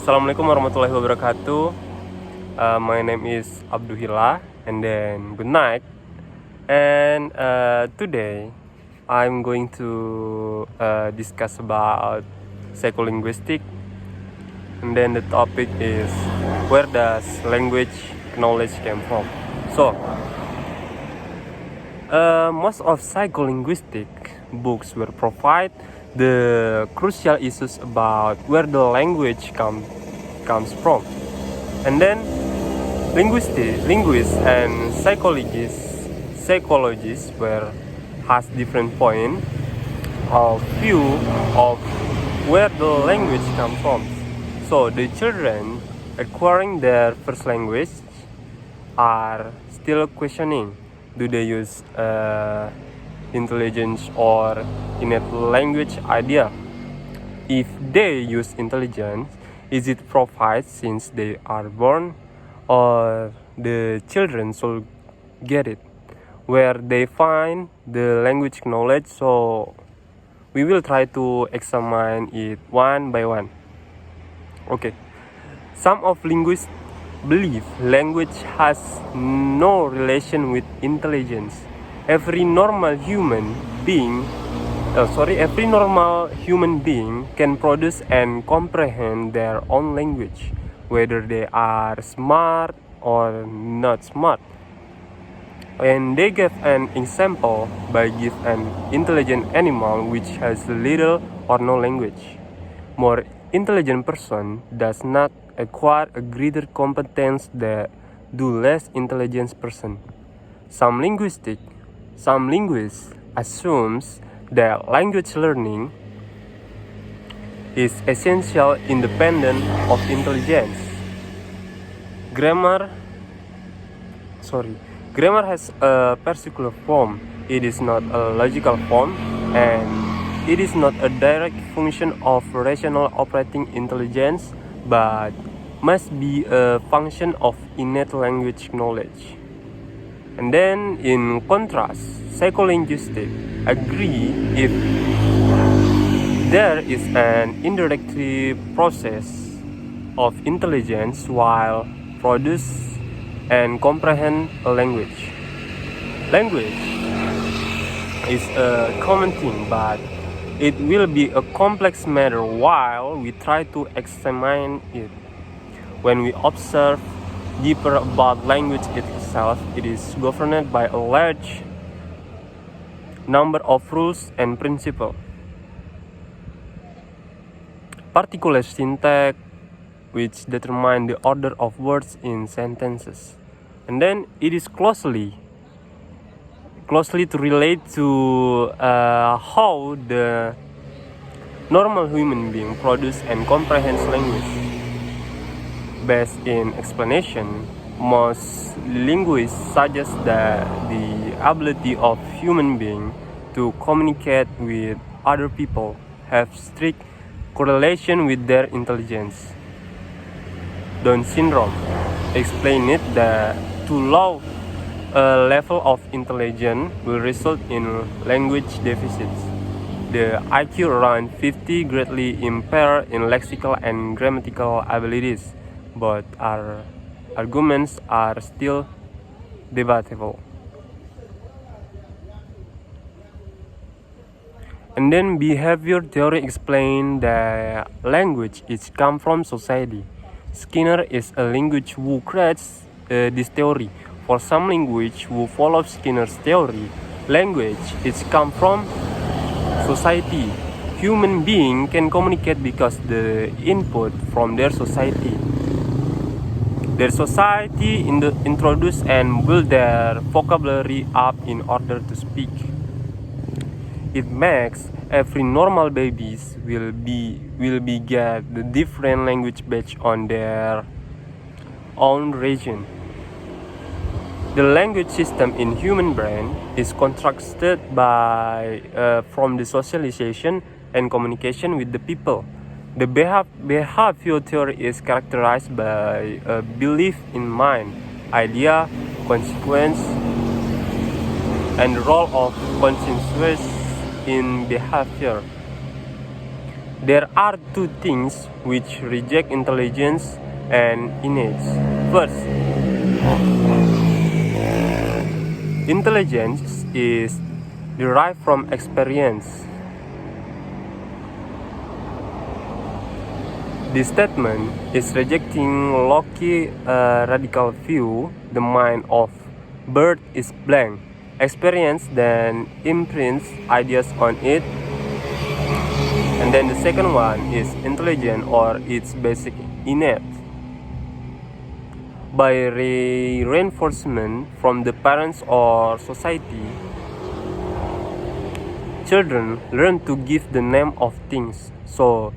Assalamualaikum warahmatullahi wabarakatuh. My name is Abduhilla, and then good night. And today I'm going to discuss about psycholinguistics, and then the topic is where does language knowledge came from. So most of psycholinguistic books will provide the crucial issues about where the language comes from, and then linguists and psychologists were has different point of view of where the language comes from. So the children acquiring their first language are still questioning, do they use intelligence or innate language idea? If they use intelligence, is it provided since they are born, or the children should get it where they find the language knowledge? So we will try to examine it one by one. Okay, some of linguists believe language has no relation with intelligence. Every normal human being can produce and comprehend their own language, whether they are smart or not smart. And they gave an example by give an intelligent animal which has little or no language. More intelligent person does not acquire a greater competence than do less intelligent person. Some linguists assumes that language learning is essential independent of intelligence. Grammar has a particular form. It is not a logical form, and it is not a direct function of rational operating intelligence, but must be a function of innate language knowledge. And then, in contrast, psycholinguistics agree if there is an indirect process of intelligence while produce and comprehend a language. Language is a common thing, but it will be a complex matter while we try to examine it. When we observe deeper about language itself, it is governed by a large number of rules and principles. Particular syntax, which determine the order of words in sentences. And then it is closely to relate to how the normal human being produce and comprehends language. Based in explanation, most linguists suggest that the ability of human being to communicate with other people have strict correlation with their intelligence. Down syndrome explain it that too low a level of intelligence will result in language deficits. The IQ around 50 greatly impaired in lexical and grammatical abilities. But our arguments are still debatable. And then behavior theory explains that language is come from society. Skinner is a linguist who creates this theory. For some linguists who follow Skinner's theory, language is come from society. Human beings can communicate because the input from their society. Their society introduce and build their vocabulary up in order to speak. It makes every normal babies will be get the different language based on their own region. The language system in human brain is constructed by from the socialization and communication with the people. The behavior theory is characterized by a belief in mind, idea, consequence, and the role of consciousness in behavior. There are two things which reject intelligence and innate. First, intelligence is derived from experience. This statement is rejecting Locke's radical view. The mind of bird is blank. Experience then imprints ideas on it. And then the second one is intelligent or its basic innate. By reinforcement from the parents or society, children learn to give the name of things. So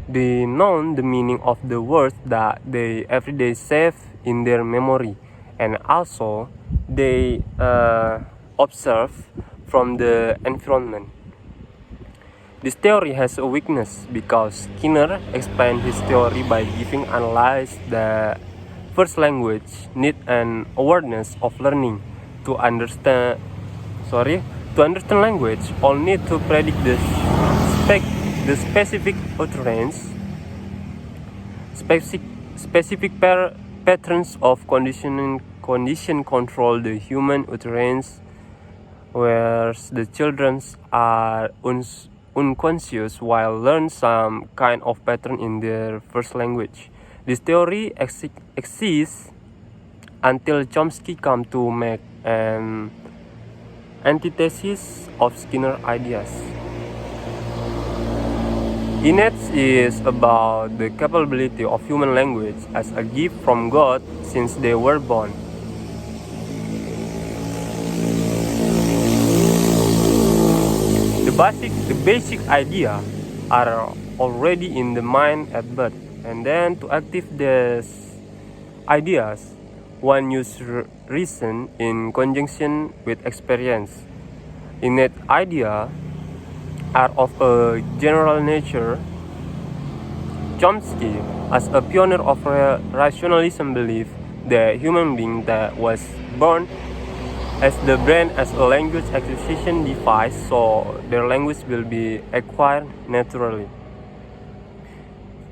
they know the meaning of the words that they everyday save in their memory, and also they observe from the environment. This theory has a weakness because Skinner explained his theory by giving analyze the first language need an awareness of learning to understand language. All need to predict the specific utterance, specific patterns of condition control the human utterance, whereas the children are unconscious while learn some kind of pattern in their first language. This theory exists until Chomsky come to make an antithesis of Skinner ideas. Innate is about the capability of human language as a gift from God since they were born. The basic idea are already in the mind at birth, and then to active these ideas, one use reason in conjunction with experience. Innate ideas are of a general nature. Chomsky, as a pioneer of rationalism, believed that human being that was born as the brain as a language acquisition device, so their language will be acquired naturally.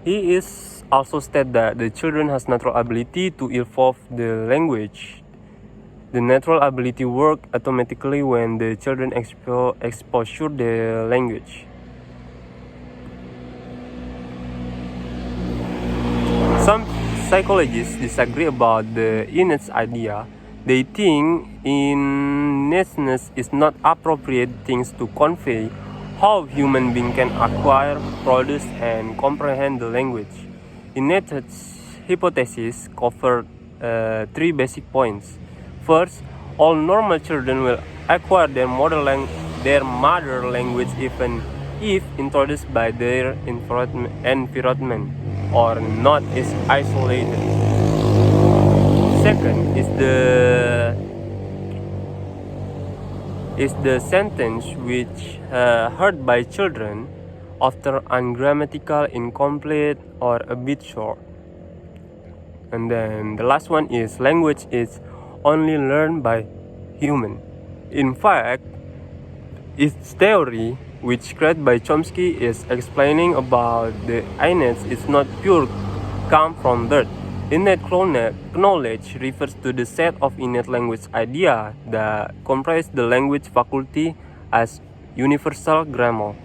He is also stated that the children has natural ability to evolve the language. The natural ability work automatically when the children exposure the language. Some psychologists disagree about the innate idea. They think innateness is not appropriate things to convey how human being can acquire, produce, and comprehend the language. Innate hypothesis covered 3 basic points. First, all normal children will acquire their mother language even if introduced by their environment or not is isolated. Second is the sentence which heard by children after ungrammatical, incomplete, or a bit short. And then the last one is language is only learned by human. In fact, its theory, which created by Chomsky, is explaining about the innate is not pure come from birth. Innate knowledge refers to the set of innate language ideas that comprise the language faculty as universal grammar.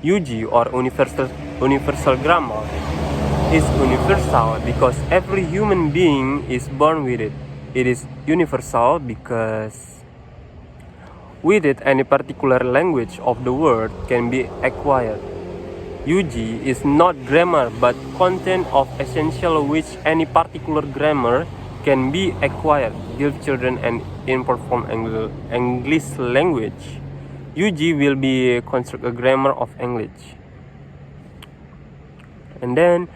UG or universal grammar is universal because every human being is born with it. It is universal because with it any particular language of the world can be acquired. UG is not grammar but content of essential which any particular grammar can be acquired. Give children an imperformed English language. UG will be construct a grammar of English. And then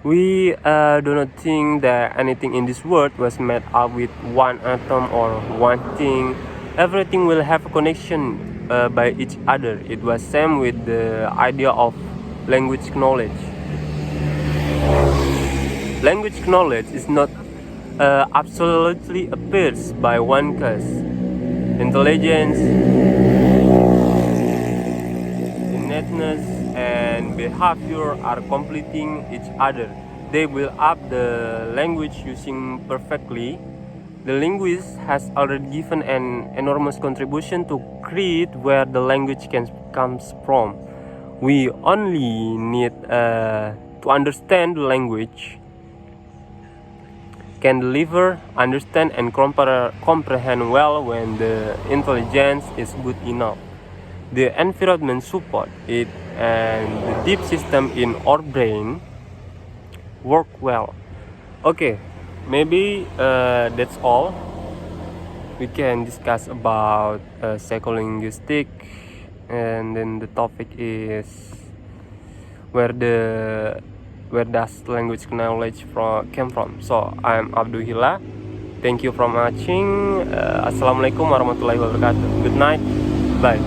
we do not think that anything in this world was made up with one atom or one thing. Everything will have a connection by each other. It was same with the idea of language knowledge. Language knowledge is not absolutely appears by one cause. Intelligence, innateness, and and behavior are completing each other. They build up the language using perfectly. The linguist has already given an enormous contribution to create where the language comes from. We only need to understand the language, can deliver, understand, and comprehend well when the intelligence is good enough. The environment support it, and the deep system in our brain work well. Okay, maybe that's all we can discuss about psycholinguistic, and then the topic is where does language knowledge came from. So I'm Abduhilla. Thank you for watching. Assalamualaikum warahmatullahi wabarakatuh. Good night. Bye.